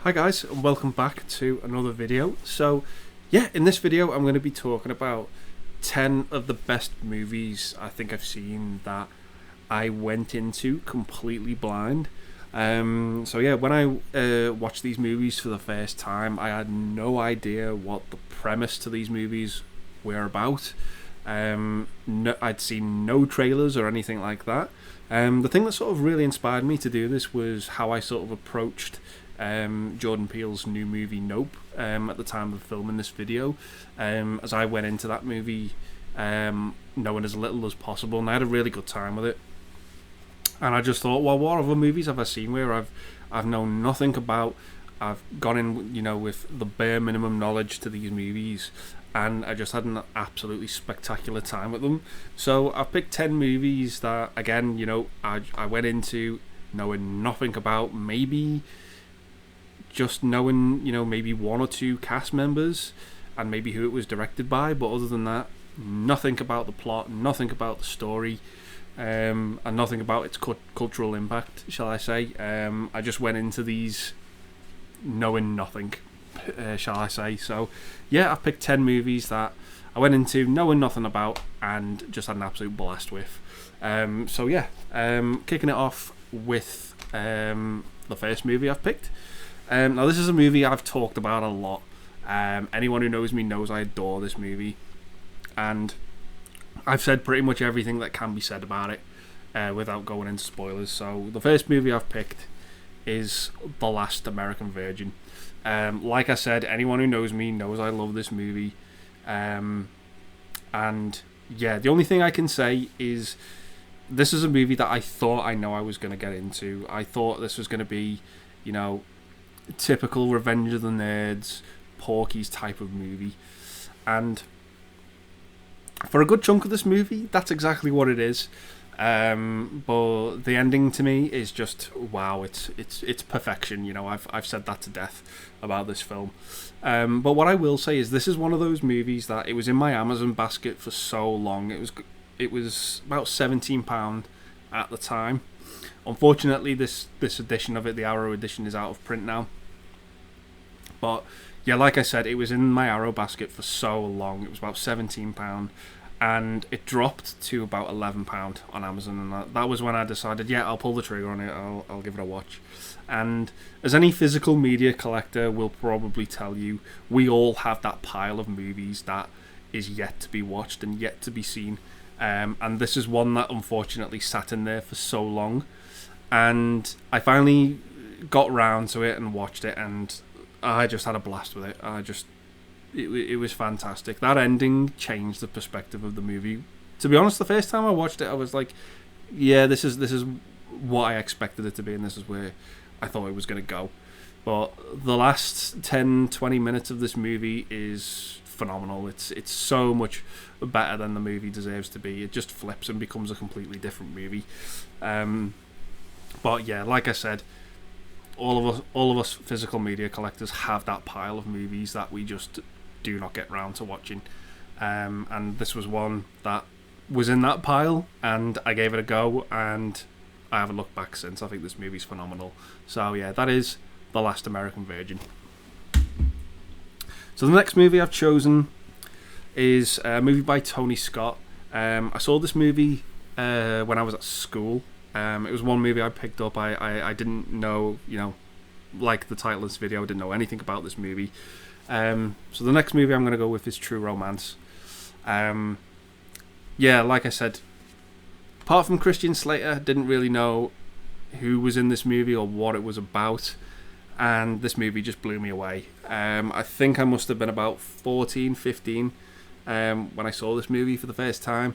Hi guys, and welcome back to another video. So yeah, in this video I'm going to be talking about 10 of the best movies I think I've seen that I went into completely blind. So yeah, when I watched these movies for the first time, I had no idea what the premise to these movies were about. I'd seen no trailers or anything like that. The thing that sort of really inspired me to do this was how I sort of approached Jordan Peele's new movie Nope at the time of filming this video, as I went into that movie knowing as little as possible, and I had a really good time with it. And I just thought, well, what other movies have I seen where I've known nothing about? I've gone in, with the bare minimum knowledge to these movies, and I just had an absolutely spectacular time with them. So I've picked 10 movies that, again, I went into knowing nothing about, maybe just knowing, maybe one or two cast members and maybe who it was directed by, but other than that, nothing about the plot, nothing about the story, and nothing about its cultural impact, shall I say. I just went into these knowing nothing, shall I say. So yeah, I've picked 10 movies that I went into knowing nothing about and just had an absolute blast with. So yeah, kicking it off with the first movie I've picked. Now this is a movie I've talked about a lot. Anyone who knows me knows I adore this movie, and I've said pretty much everything that can be said about it without going into spoilers. So the first movie I've picked is The Last American Virgin. Like I said, anyone who knows me knows I love this movie, and yeah, the only thing I can say is this is a movie that I thought I was going to get into. I thought this was going to be, typical Revenge of the Nerds, Porky's type of movie, and for a good chunk of this movie, that's exactly what it is. But the ending to me is just wow. It's perfection. I've said that to death about this film. But what I will say is this is one of those movies that it was in my Amazon basket for so long. It was about £17 at the time. Unfortunately, this edition of it, the Arrow edition, is out of print now. But yeah, like I said, it was in my Arrow basket for so long. It was about £17, and it dropped to about £11 on Amazon. And that was when I decided, yeah, I'll pull the trigger on it. I'll give it a watch. And as any physical media collector will probably tell you, we all have that pile of movies that is yet to be watched and yet to be seen. And this is one that unfortunately sat in there for so long. And I finally got round to it and watched it, and I just had a blast with it. It was fantastic. That ending changed the perspective of the movie. To be honest, the first time I watched it, I was like, yeah, this is what I expected it to be, and this is where I thought it was going to go. But the last 10-20 minutes of this movie is phenomenal. It's so much better than the movie deserves to be. It just flips and becomes a completely different movie. But yeah, like I said, all of us physical media collectors have that pile of movies that we just do not get round to watching. And this was one that was in that pile, and I gave it a go, and I haven't looked back since. I think this movie's phenomenal. So yeah, that is The Last American Virgin. So the next movie I've chosen is a movie by Tony Scott. I saw this movie when I was at school. It was one movie I picked up. I didn't know, like the title of this video, I didn't know anything about this movie. So the next movie I'm going to go with is True Romance. Yeah, like I said, apart from Christian Slater, didn't really know who was in this movie or what it was about. And this movie just blew me away. I think I must have been about 14, 15 when I saw this movie for the first time.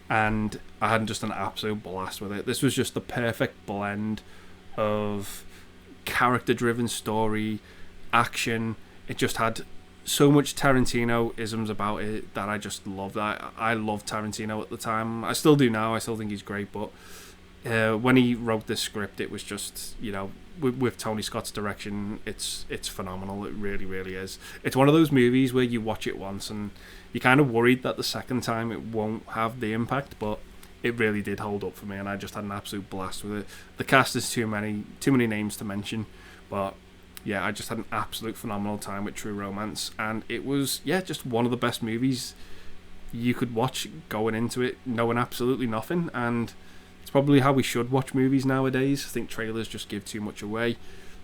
And I had just an absolute blast with it. This was just the perfect blend of character-driven story, action. It just had so much Tarantino-isms about it that I just loved. I loved Tarantino at the time. I still do now. I still think he's great. But when he wrote this script, it was just, with Tony Scott's direction, it's phenomenal. It really, really is. It's one of those movies where you watch it once and you're kind of worried that the second time it won't have the impact, but it really did hold up for me, and I just had an absolute blast with it. The cast is too many names to mention, but yeah, I just had an absolute phenomenal time with True Romance, and it was, yeah, just one of the best movies you could watch going into it knowing absolutely nothing. And it's probably how we should watch movies nowadays. I think trailers just give too much away.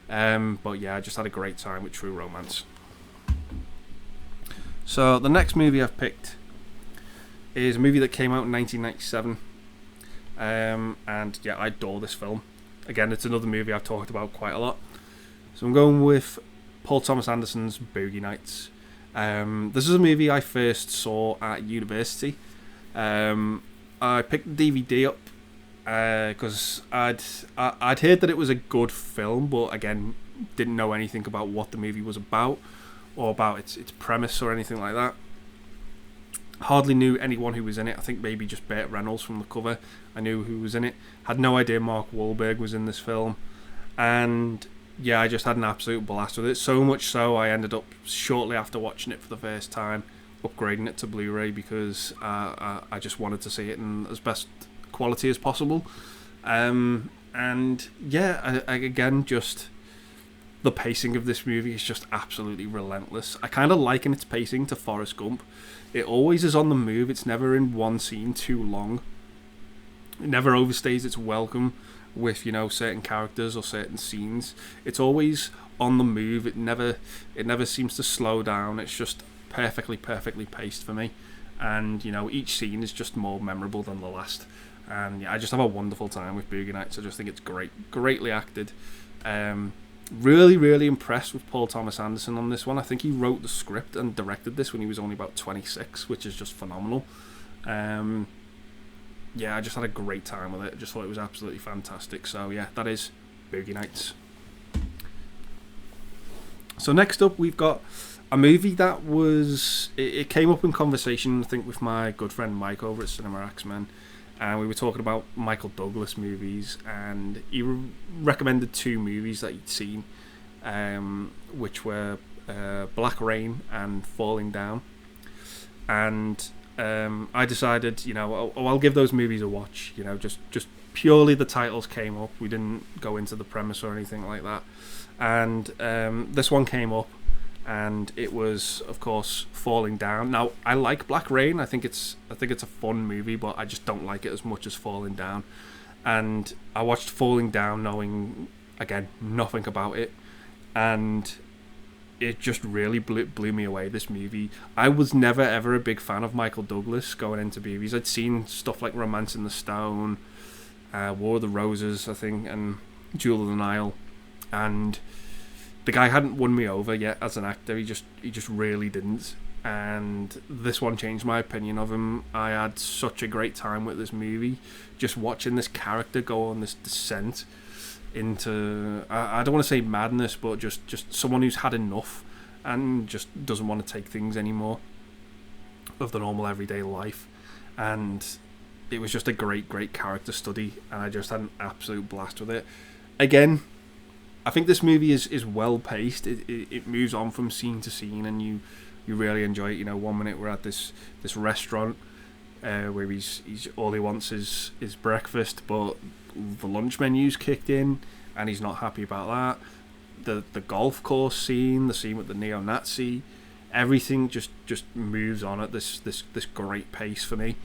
But yeah, I just had a great time with True Romance. So the next movie I've picked is a movie that came out in 1997. And yeah, I adore this film. Again, it's another movie I've talked about quite a lot. So I'm going with Paul Thomas Anderson's Boogie Nights. This is a movie I first saw at university. I picked the DVD up because I'd heard that it was a good film, but again, didn't know anything about what the movie was about or about its premise or anything like that. Hardly knew anyone who was in it. I think maybe just Burt Reynolds from the cover. I knew who was in it. Had no idea Mark Wahlberg was in this film. And yeah, I just had an absolute blast with it. So much so, I ended up, shortly after watching it for the first time, upgrading it to Blu-ray because I just wanted to see it in as best quality as possible. And yeah, I again, just the pacing of this movie is just absolutely relentless. I kind of liken its pacing to Forrest Gump. It always is on the move. It's never in one scene too long. It never overstays its welcome with, you know, certain characters or certain scenes. It's always on the move. It never seems to slow down. It's just perfectly paced for me. And, you know, each scene is just more memorable than the last. And yeah, I just have a wonderful time with Boogie Nights. I just think it's greatly acted. Really impressed with Paul Thomas Anderson on this one. I think he wrote the script and directed this when he was only about 26, which is just phenomenal. Yeah, I just had a great time with it. I just thought it was absolutely fantastic. So yeah, that is Boogie Nights. So next up, we've got a movie that was... It came up in conversation, I think, with my good friend Mike over at Cinema X-Men. And we were talking about Michael Douglas movies, and he recommended two movies that he'd seen, which were Black Rain and Falling Down. And I decided, you know, I'll give those movies a watch. You know, just purely the titles came up. We didn't go into the premise or anything like that. And this one came up, and it was, of course, Falling Down. Now, I like Black Rain. I think it's a fun movie, but I just don't like it as much as Falling Down. And I watched Falling Down knowing, again, nothing about it, and it just really blew me away, this movie. I was never ever a big fan of Michael Douglas going into movies. I'd seen stuff like Romance in the Stone, War of the Roses, I think, and Jewel of the Nile, and the guy hadn't won me over yet as an actor. He just really didn't. And this one changed my opinion of him. I had such a great time with this movie, just watching this character go on this descent into, I don't want to say madness, but just someone who's had enough and just doesn't want to take things anymore of the normal everyday life. And it was just a great character study, and I just had an absolute blast with it. Again, I think this movie is well paced. It moves on from scene to scene, and you really enjoy it. You know, 1 minute we're at this restaurant where he's all he wants is breakfast, but the lunch menu's kicked in, and he's not happy about that. The golf course scene, the scene with the neo-Nazi, everything just moves on at this great pace for me,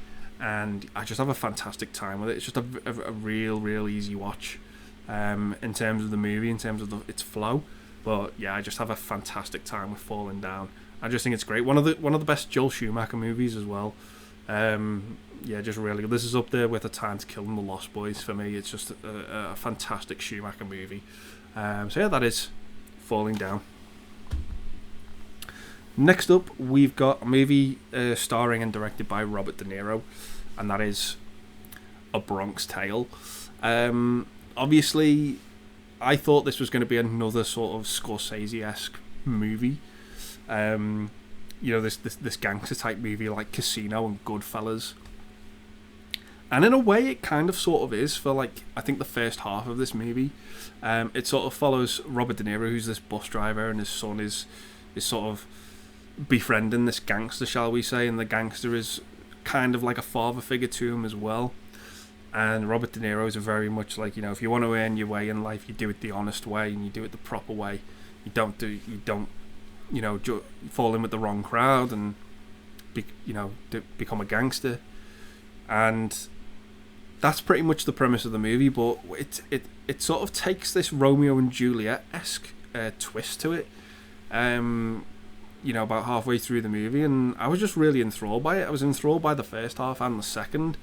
and I just have a fantastic time with it. It's just a real easy watch. In terms of the movie, in terms of its flow, but yeah, I just have a fantastic time with Falling Down. I just think it's great. One of the best Joel Schumacher movies as well. Yeah, just really good. This is up there with A Time to Kill and The Lost Boys for me. It's just a fantastic Schumacher movie. So yeah, that is Falling Down. Next up, we've got a movie starring and directed by Robert De Niro, and that is A Bronx Tale. Obviously, I thought this was going to be another sort of Scorsese-esque movie. You know, this gangster type movie like Casino and Goodfellas. And in a way, it kind of sort of is for, like, I think the first half of this movie. It sort of follows Robert De Niro, who's this bus driver, and his son is sort of befriending this gangster, shall we say, and the gangster is kind of like a father figure to him as well. And Robert De Niro's are very much like, if you want to earn your way in life, you do it the honest way and you do it the proper way. You don't fall in with the wrong crowd and become a gangster. And that's pretty much the premise of the movie, but it sort of takes this Romeo and Juliet-esque twist to it. About halfway through the movie, and I was just really enthralled by it. I was enthralled by the first half and the second.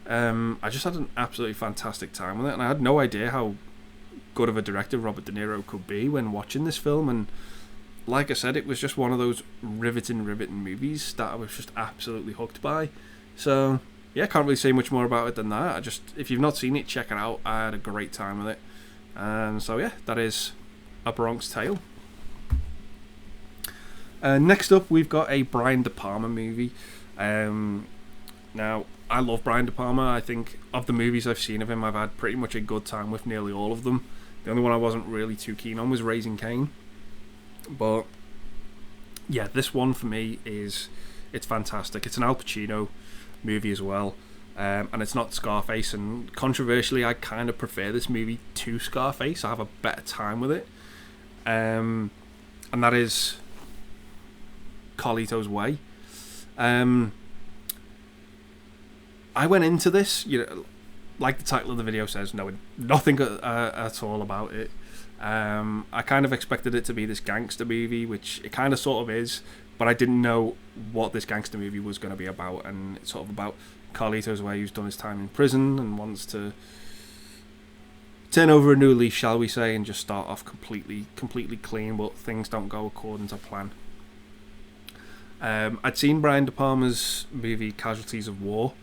I just had an absolutely fantastic time with it, and I had no idea how good of a director Robert De Niro could be when watching this film. And like I said, it was just one of those riveting movies that I was just absolutely hooked by. So yeah, can't really say much more about it than that. If you've not seen it, check it out. I had a great time with it. So yeah, that is A Bronx Tale. Next up, we've got a Brian De Palma movie. Now, I love Brian De Palma. I think of the movies I've seen of him, I've had pretty much a good time with nearly all of them. The only one I wasn't really too keen on was Raising Cain. But yeah, this one for me it's fantastic. It's an Al Pacino movie as well. And it's not Scarface. And controversially, I kind of prefer this movie to Scarface. I have a better time with it. And that is Carlito's Way. I went into this, like the title of the video says, knowing nothing at all about it. I kind of expected it to be this gangster movie, which it kind of sort of is, but I didn't know what this gangster movie was going to be about. And it's sort of about Carlito's Way, who's done his time in prison and wants to turn over a new leaf, shall we say, and just start off completely clean, but things don't go according to plan. I'd seen Brian De Palma's movie Casualties of War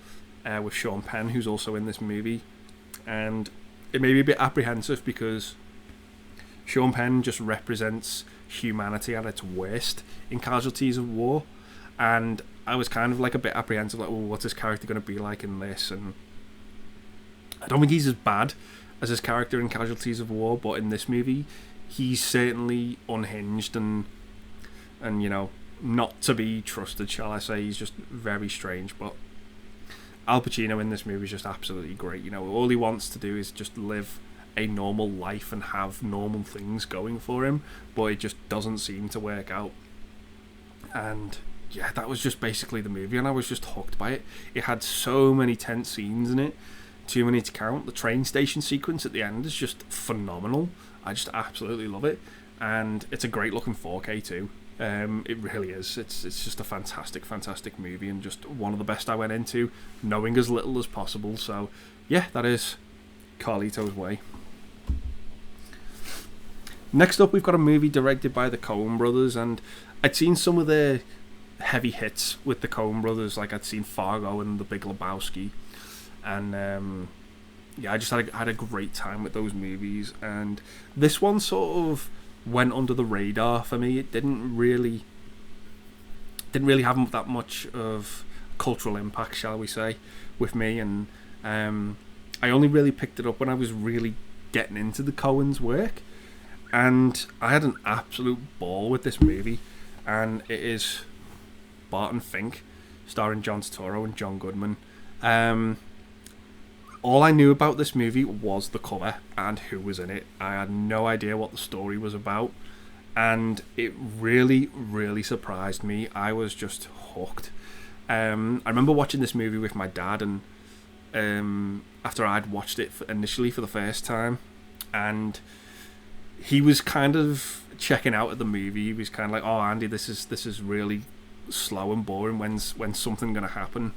with Sean Penn, who's also in this movie, and it made me a bit apprehensive because Sean Penn just represents humanity at its worst in Casualties of War, and I was kind of like a bit apprehensive, like, well, what's his character going to be like in this? And I don't think he's as bad as his character in Casualties of War, but in this movie he's certainly unhinged and not to be trusted, shall I say. He's just very strange. But Al Pacino in this movie is just absolutely great. All he wants to do is just live a normal life and have normal things going for him, but it just doesn't seem to work out. And yeah, that was just basically the movie, and I was just hooked by it. It had so many tense scenes in it, too many to count. The train station sequence at the end is just phenomenal. I just absolutely love it, and it's a great looking 4K too. It really is. It's just a fantastic movie, and just one of the best I went into, knowing as little as possible. So yeah, that is Carlito's Way. Next up, we've got a movie directed by the Coen brothers, and I'd seen some of their heavy hits with the Coen brothers, like I'd seen Fargo and The Big Lebowski, and I just had a great time with those movies. And this one sort of went under the radar for me. It didn't really have that much of cultural impact, shall we say, with me, and I only really picked it up when I was really getting into the Coens' work, and I had an absolute ball with this movie. And it is Barton Fink, starring John Turturro and John Goodman. All I knew about this movie was the cover and who was in it. I had no idea what the story was about, and it really surprised me. I was just hooked. I remember watching this movie with my dad, and after I'd watched it initially for the first time, and he was kind of checking out at the movie. He was kind of like, "Oh, Andy, this is really slow and boring. When's something going to happen?"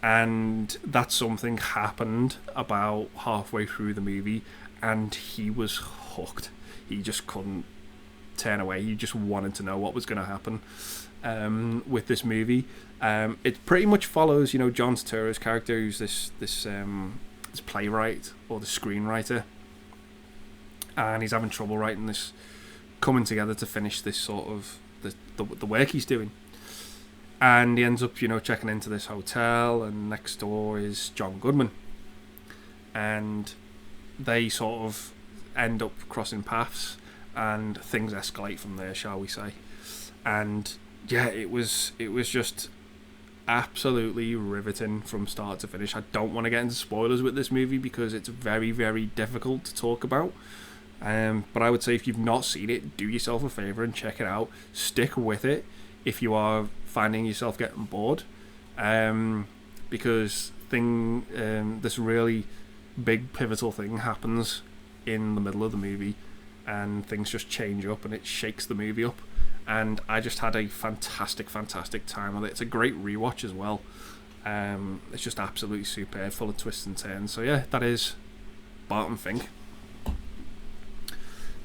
And that something happened about halfway through the movie, and he was hooked. He just couldn't turn away. He just wanted to know what was going to happen with this movie. It pretty much follows, John Turturro's character, who's this playwright or the screenwriter, and he's having trouble writing this, coming together to finish this sort of the work he's doing. And he ends up, checking into this hotel, and next door is John Goodman. And they sort of end up crossing paths, and things escalate from there, shall we say. And yeah, it was just absolutely riveting from start to finish. I don't want to get into spoilers with this movie because it's very, very difficult to talk about. But I would say if you've not seen it, do yourself a favour and check it out. Stick with it if you are finding yourself getting bored. Because this really big pivotal thing happens in the middle of the movie, and things just change up and it shakes the movie up. And I just had a fantastic time with it. It's a great rewatch as well. It's just absolutely superb, full of twists and turns. So yeah, that is Barton Fink.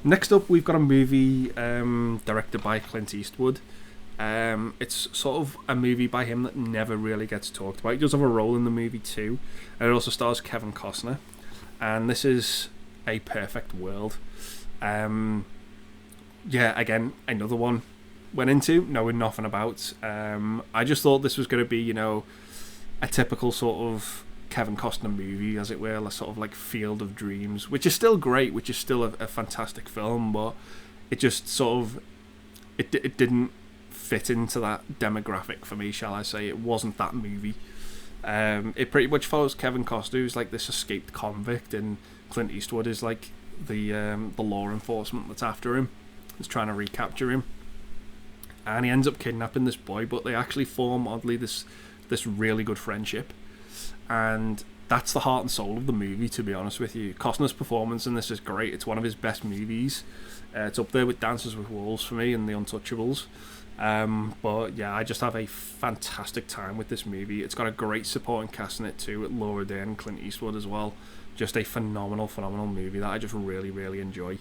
Next up, we've got a movie directed by Clint Eastwood. It's sort of a movie by him that never really gets talked about. He does have a role in the movie too, and it also stars Kevin Costner. And this is A Perfect World. Yeah, again, another one went into knowing nothing about. I just thought this was going to be, you know, a typical sort of Kevin Costner movie, as it were, a sort of like Field of Dreams, which is still great, which is still a fantastic film, but it just sort of it didn't fit into that demographic for me, shall I say. It wasn't that movie. It pretty much follows Kevin Costner, who's like this escaped convict, and Clint Eastwood is like the law enforcement that's after him. Is trying to recapture him, and he ends up kidnapping this boy, but they actually form, oddly, this really good friendship, and that's the heart and soul of the movie, to be honest with you. Costner's performance in this is great. It's one of his best movies. It's up there with Dances with Wolves for me and The Untouchables. But yeah, I just have a fantastic time with this movie. It's got a great supporting cast in it too, with Laura Dern and Clint Eastwood as well. Just a phenomenal movie that I just really enjoy.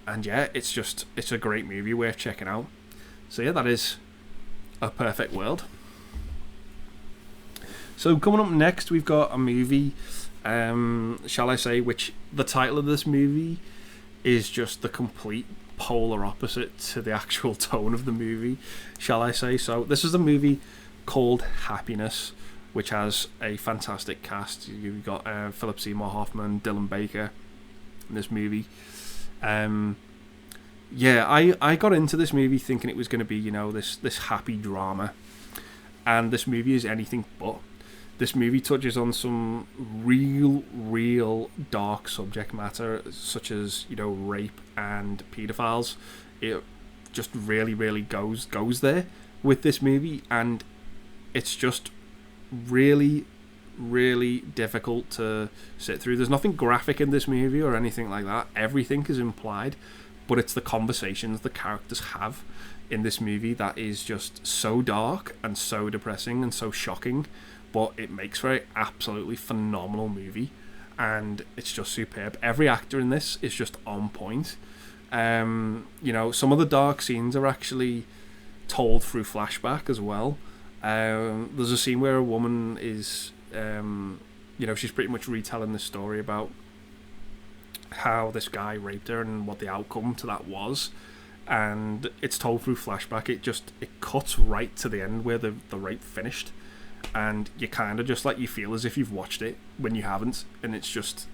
And yeah, it's a great movie worth checking out. So yeah, that is A Perfect World. So coming up next, we've got a movie, shall I say, which the title of this movie is just the complete polar opposite to the actual tone of the movie, shall I say. So this is a movie called Happiness, which has a fantastic cast. You've got Philip Seymour Hoffman, Dylan Baker in this movie. Yeah, I got into this movie thinking it was going to be, you know, this happy drama, and this movie is anything but. This movie touches on some real dark subject matter, such as, you know, rape and paedophiles. It just really goes there with this movie, and it's just really difficult to sit through. There's nothing graphic in this movie or anything like that. Everything is implied, but it's the conversations the characters have in this movie that is just so dark and so depressing and so shocking, but it makes for an absolutely phenomenal movie, and it's just superb. Every actor in this is just on point. You know, some of the dark scenes are actually told through flashback as well. There's a scene where a woman is, you know, she's pretty much retelling the story about how this guy raped her and what the outcome to that was, and it's told through flashback. It cuts right to the end where the rape finished, and you kind of just like, you feel as if you've watched it when you haven't, and it just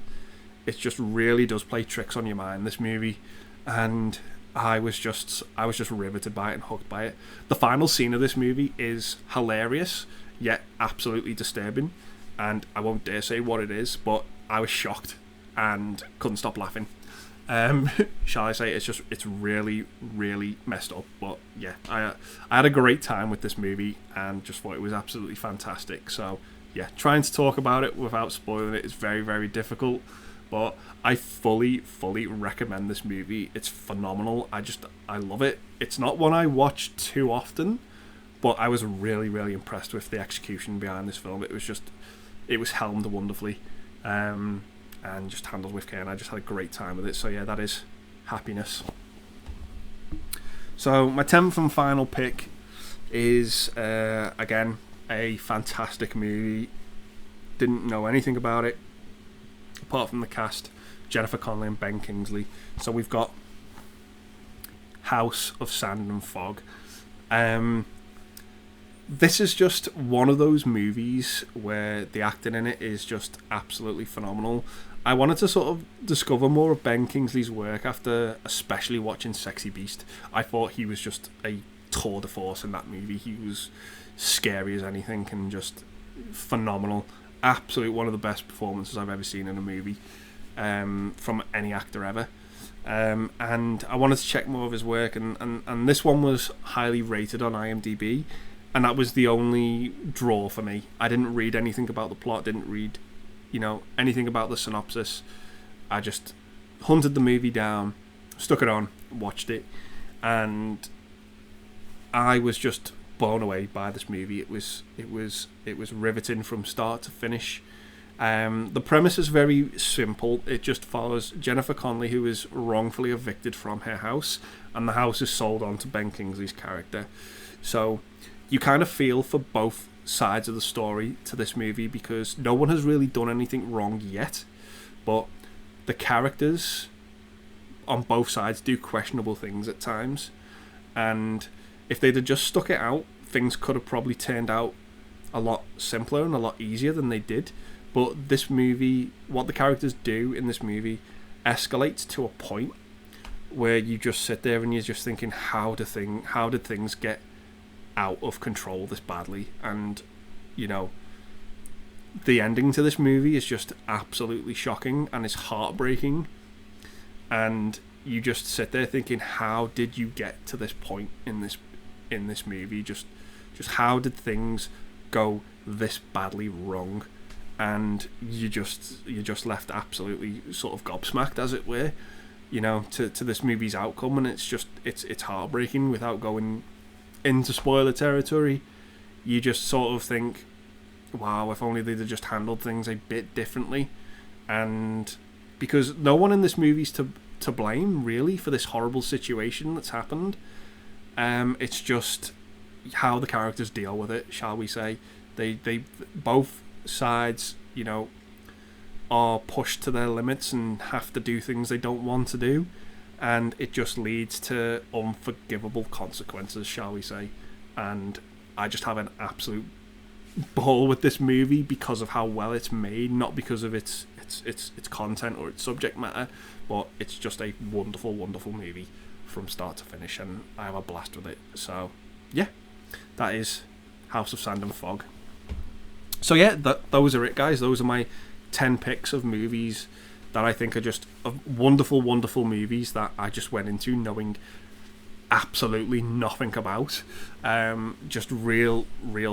really does play tricks on your mind, this movie. And I was just riveted by it and hooked by it. The final scene of this movie is hilarious yet absolutely disturbing, and I won't dare say what it is, but I was shocked and couldn't stop laughing. Shall I say, it's really messed up, but yeah, I had a great time with this movie and just thought it was absolutely fantastic. So yeah, trying to talk about it without spoiling it is very difficult, but I fully recommend this movie. It's phenomenal. I love it. It's not one I watch too often, but I was really impressed with the execution behind this film. It was helmed wonderfully, and just handled with care, and I just had a great time with it. So yeah, that is Happiness. So my 10th and final pick is again a fantastic movie. Didn't know anything about it apart from the cast, Jennifer Connelly and Ben Kingsley. So we've got House of Sand and Fog. This is just one of those movies where the acting in it is just absolutely phenomenal. I wanted to sort of discover more of Ben Kingsley's work after especially watching Sexy Beast. I thought he was just a tour de force in that movie. He was scary as anything and just phenomenal. Absolute one of the best performances I've ever seen in a movie from any actor ever. And I wanted to check more of his work, and this one was highly rated on IMDb, and that was the only draw for me. I didn't read anything about the plot, didn't read, anything about the synopsis. I just hunted the movie down, stuck it on, watched it, and I was just blown away by this movie. It was riveting from start to finish. The premise is very simple. It just follows Jennifer Connelly, who is wrongfully evicted from her house, and the house is sold on to Ben Kingsley's character. So you kind of feel for both sides of the story to this movie, because no one has really done anything wrong yet, but the characters on both sides do questionable things at times, and if they'd have just stuck it out, things could have probably turned out a lot simpler and a lot easier than they did. But this movie, what the characters do in this movie, escalates to a point where you just sit there and you're just thinking, how did things get out of control this badly? And the ending to this movie is just absolutely shocking and it's heartbreaking. And you just sit there thinking, how did you get to this point in this movie? Just how did things go this badly wrong? And you're just left absolutely sort of gobsmacked, as it were, to this movie's outcome, and it's heartbreaking. Without going into spoiler territory, you just sort of think, wow, if only they'd have just handled things a bit differently. And because no one in this movie's to blame really for this horrible situation that's happened, it's just how the characters deal with it, shall we say. They both sides, are pushed to their limits and have to do things they don't want to do, and it just leads to unforgivable consequences, shall we say. And I just have an absolute ball with this movie because of how well it's made, not because of its content or its subject matter, but it's just a wonderful, wonderful movie from start to finish, and I have a blast with it. So yeah, that is House of Sand and Fog. So yeah, those are it, guys. Those are my 10 picks of movies that I think are just wonderful, wonderful movies that I just went into knowing absolutely nothing about. Just real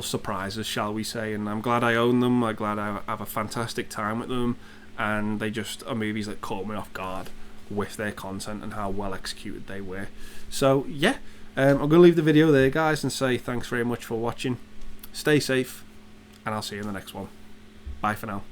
surprises, shall we say. And I'm glad I own them. I'm glad I have a fantastic time with them. And they just are movies that caught me off guard with their content and how well executed they were. So yeah, I'm going to leave the video there, guys, and say thanks very much for watching. Stay safe, and I'll see you in the next one. Bye for now.